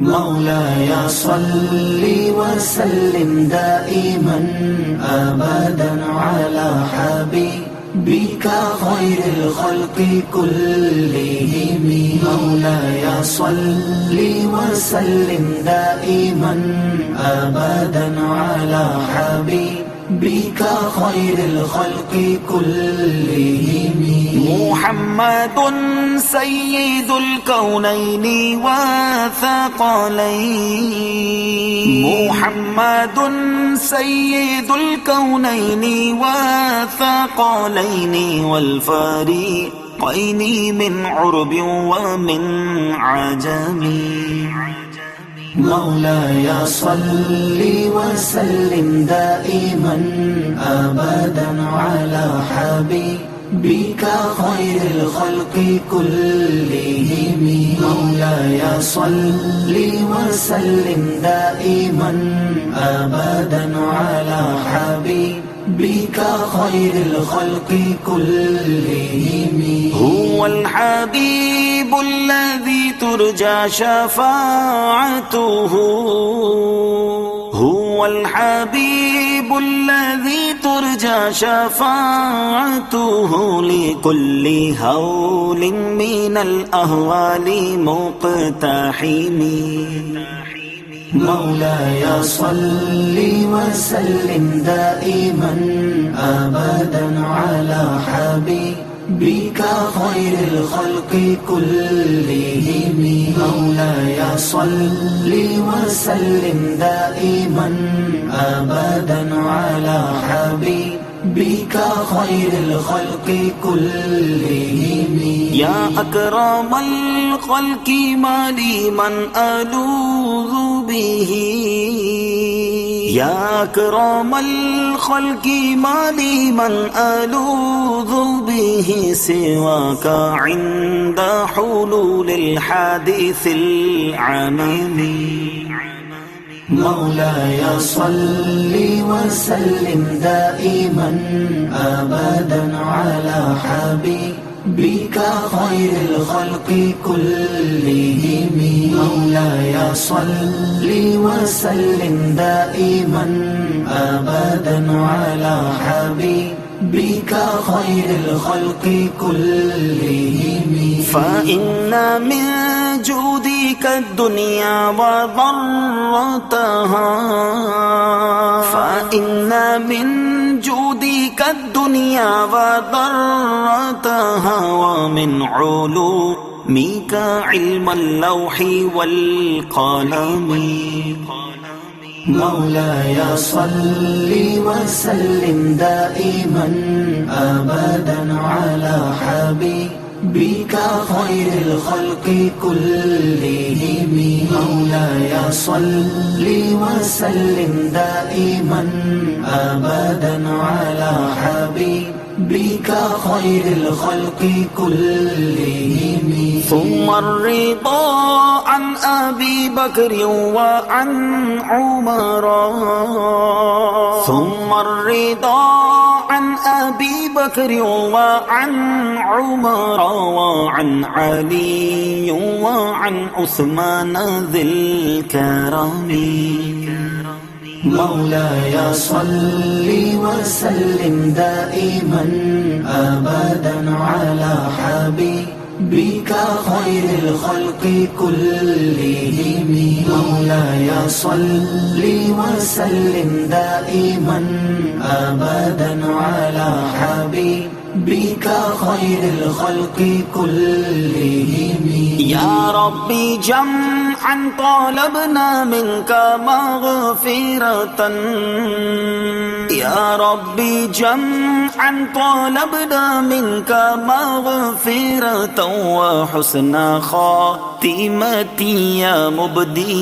مولاي صل وسلم دائما أبدا على حبيبك خير الخلق كلهم. مولاي صل وسلم دائما أبدا على حبيبك خير الخلق كلهم. محمد سيد الكونين والثقلين. محمد سيد الكونين والثقلين والفريقين من عرب ومن عجم. مولاي صل وسلم دائما أبدا على حبيبك خير الخلق كلهم. مولاي صل وسلم دائما أبدا على حبيبك خير الخلق كلهم. هو الحبيب الذي ترجى شفاعته. هو الحبيب الذي ترجى شفاعته لكل هول من الأهوال مقتحم. مولاي صل وسلم دائما أبدا على حبيبك خير الخلق كلهم. مولاي صل وسلم دائما أبدا على حبيبك خير الخلق كلهم. يا أكرم الخلق ما لي من ألوذ به. يا أكرم الخلق ما لي من ألوذ به سواك عند حلول الحادث العمم. مولاي صل وسلم دائما أبدا على حبيبك خير الخلق كلهم. مولاي صل وسلم دائما أبدا على حبيبك خير الخلق كلهم. فإن من جودك الدنيا وضرتها. فإن من جودك الدنيا وضرتها ومن علومك علم اللوح والقلم. مولاي صل وسلم دائما أبدا على حبيبك خير الخلق كلهم. مولاي صل وسلم دائما أبدا على حبيبك خير الخلق كلهم. ثم الرضا عن أبي بكر وعن عمر. ثم الرضا عن أبي بكر وعن عمر وعن علي وعن عثمان ذي الكرم. مولاي صل وسلم دائما أبدا على حبيبك خير الخلق كلهم. مولاي صل وسلم دائما أبدا على حبيبك خير الخلق كلهم. يا ربي جمعا طالبنا منك مغفرة. يا ربي جمعا طالبنا منك مغفرة وحسن خاتمتي يا مبدي